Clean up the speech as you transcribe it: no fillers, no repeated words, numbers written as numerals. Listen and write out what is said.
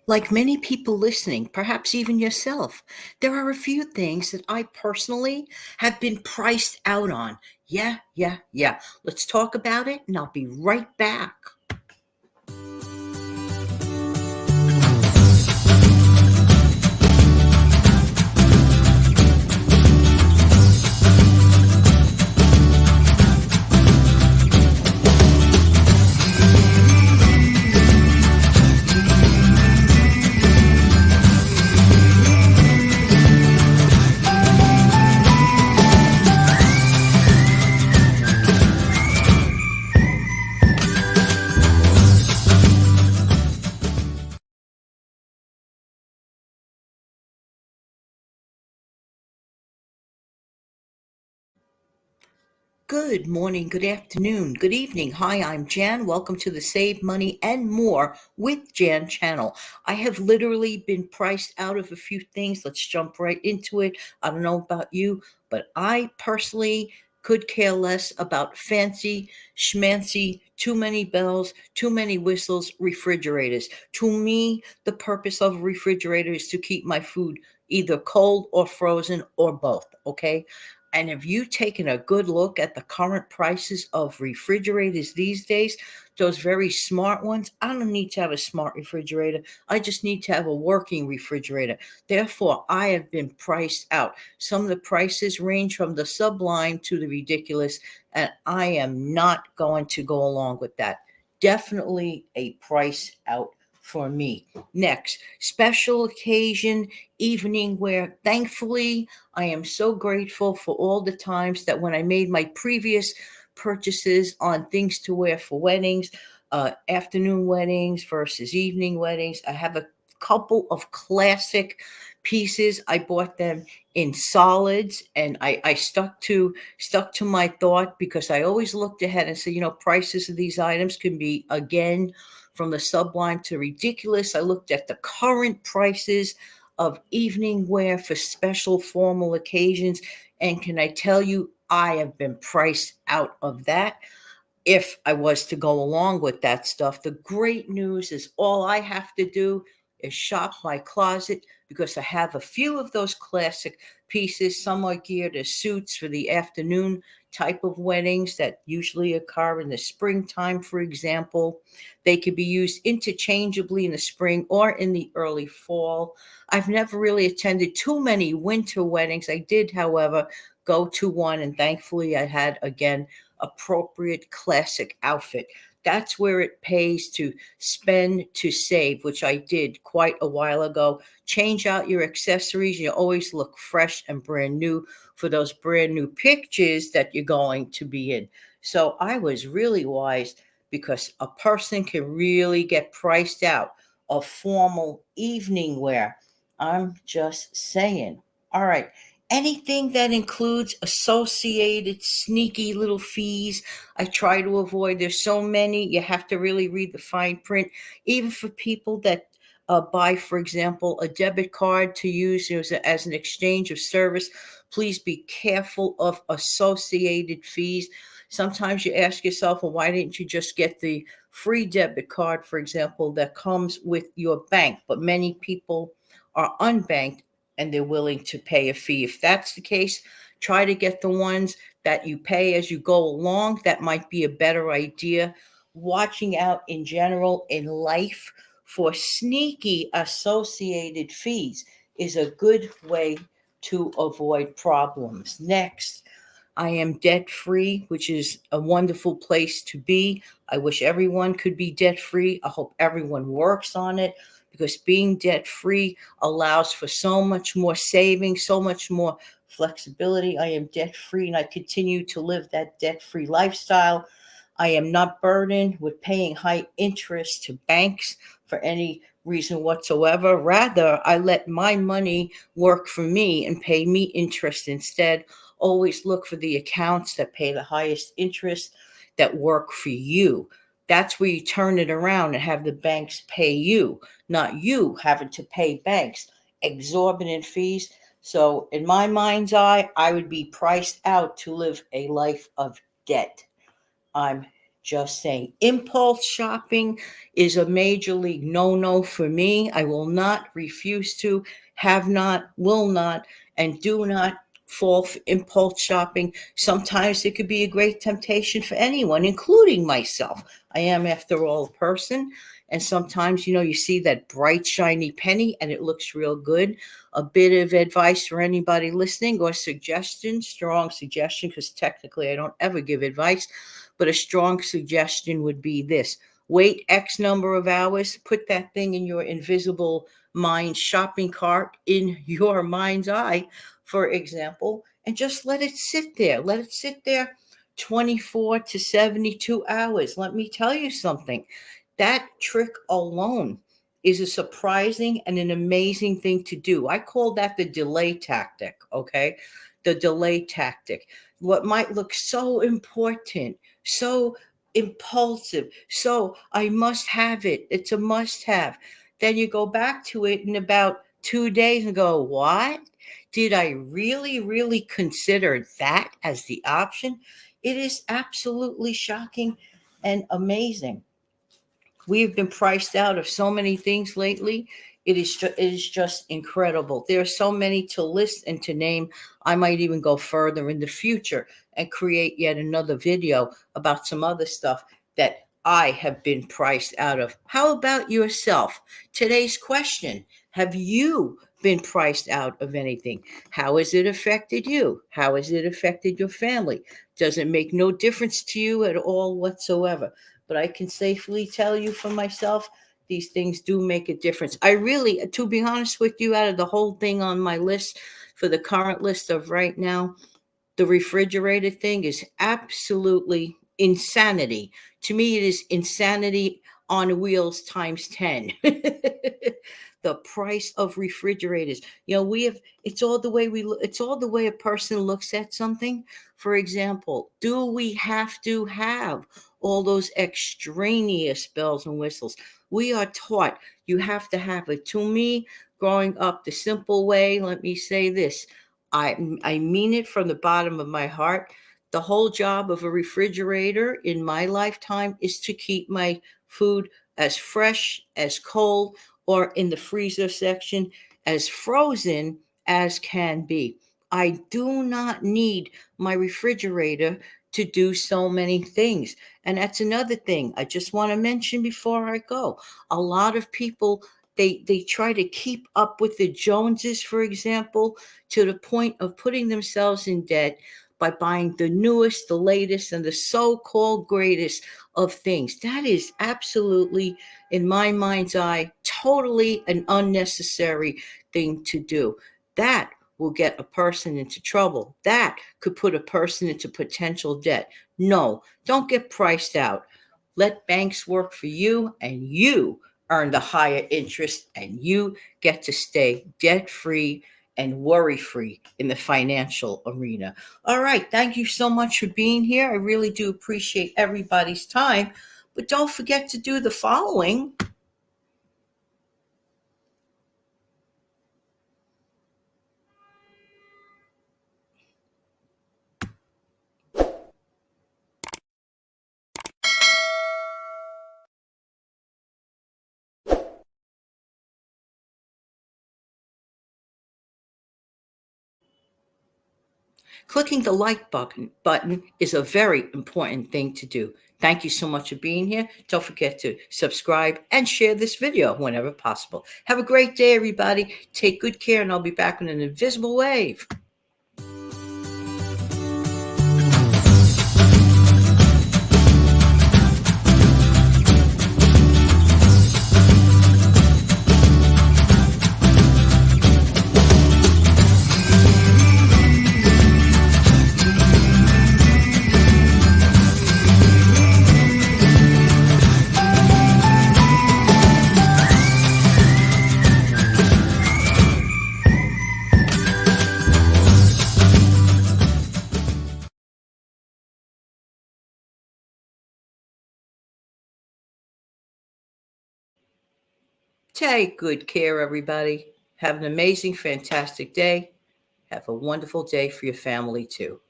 Like many people listening, perhaps even yourself, there are a few things that I personally have been priced out on. Yeah. Let's talk about it, and I'll be right back. Good morning, good afternoon, good evening. Hi, I'm Jan. Welcome to the Save Money and More with Jan channel. I have literally been priced out of a few things. Let's jump right into it. I don't know about you, but I personally could care less about fancy, schmancy, too many bells, too many whistles, refrigerators. To me, the purpose of a refrigerator is to keep my food either cold or frozen or both, okay? And have you taken a good look at the current prices of refrigerators these days? Those very smart ones. I don't need to have a smart refrigerator. I just need to have a working refrigerator. Therefore, I have been priced out. Some of the prices range from the sublime to the ridiculous, and I am not going to go along with that. Definitely a price out for me. Next, special occasion evening wear. Thankfully, I am so grateful for all the times that when I made my previous purchases on things to wear for weddings, afternoon weddings versus evening weddings, I have a couple of classic pieces. I bought them in solids, and I stuck to my thought because I always looked ahead and said, prices of these items can be again from the sublime to ridiculous. I looked at the current prices of evening wear for special formal occasions. And can I tell you, I have been priced out of that if I was to go along with that stuff. The great news is all I have to do is shop my closet because I have a few of those classic pieces. Some are geared as suits for the afternoon type of weddings that usually occur in the springtime, for example. They could be used interchangeably in the spring or in the early fall. I've never really attended too many winter weddings. I did, however, go to one, and thankfully I had, again, appropriate classic outfit. That's where it pays to spend to save, which I did quite a while ago. Change out your accessories. You always look fresh and brand new for those brand new pictures that you're going to be in. So I was really wise because a person can really get priced out of formal evening wear. I'm just saying. All right. Anything that includes associated sneaky little fees, I try to avoid. There's so many. You have to really read the fine print. Even for people that buy, for example, a debit card to use as an exchange of service, please be careful of associated fees. Sometimes you ask yourself, well, why didn't you just get the free debit card, for example, that comes with your bank? But many people are unbanked and they're willing to pay a fee. If that's the case, try to get the ones that you pay as you go along. That might be a better idea. Watching out in general in life for sneaky associated fees is a good way to avoid problems. Next, I am debt free, which is a wonderful place to be. I wish everyone could be debt free. I hope everyone works on it because being debt free allows for so much more saving, so much more flexibility. I am debt free and I continue to live that debt free lifestyle. I am not burdened with paying high interest to banks for any reason whatsoever. Rather, I let my money work for me and pay me interest instead. Always look for the accounts that pay the highest interest that work for you. That's where you turn it around and have the banks pay you, not you having to pay banks exorbitant fees. So, in my mind's eye, I would be priced out to live a life of debt. I'm Just saying. Impulse shopping is a major league no for me. I will not, refuse to, have not, will not, and do not fall for impulse shopping. Sometimes it could be a great temptation for anyone, including myself. I am, after all, a person. And sometimes, you see that bright, shiny penny and it looks real good. A bit of advice for anybody listening, or suggestion, strong suggestion, because technically I don't ever give advice, but a strong suggestion would be this: wait X number of hours, put that thing in your invisible mind shopping cart in your mind's eye, for example, and just let it sit there. Let it sit there 24 to 72 hours. Let me tell you something. That trick alone is a surprising and an amazing thing to do. I call that the delay tactic, okay? The delay tactic. What might look so important, so impulsive, so I must have it, it's a must have. Then you go back to it in about 2 days and go, what? Did I really consider that as the option? It is absolutely shocking and amazing. We've been priced out of so many things lately. It is just incredible. There are so many to list and to name. I might even go further in the future and create yet another video about some other stuff that I have been priced out of. How about yourself? Today's question: have you been priced out of anything? How has it affected you? How has it affected your family? Does it make no difference to you at all whatsoever? But I can safely tell you for myself, these things do make a difference. I really, to be honest with you, out of the whole thing on my list, for the current list of right now, the refrigerator thing is absolutely insanity. To me, it is insanity on wheels times 10. The price of refrigerators. We have, it's all the way it's all the way a person looks at something. For example, do we have to have all those extraneous bells and whistles? We are taught you have to have it. To me, growing up the simple way, let me say this: I mean it from the bottom of my heart. The whole job of a refrigerator in my lifetime is to keep my food as fresh, as cold, or in the freezer section, as frozen as can be. I do not need my refrigerator to do so many things. And that's another thing I just want to mention before I go. A lot of people, they try to keep up with the Joneses, for example, to the point of putting themselves in debt by buying the newest, the latest, and the so-called greatest of things. That is absolutely, in my mind's eye, totally an unnecessary thing to do. That will get a person into trouble. That could put a person into potential debt. No, don't get priced out. Let banks work for you, and you earn the higher interest, and you get to stay debt free and worry free in the financial arena. All right. Thank you so much for being here. I really do appreciate everybody's time. But don't forget to do the following. Clicking the like button is a very important thing to do. Thank you so much for being here. Don't forget to subscribe and share this video whenever possible. Have a great day, everybody. Take good care, and I'll be back on an invisible wave. Take good care, everybody. Have an amazing, fantastic day. Have a wonderful day for your family, too.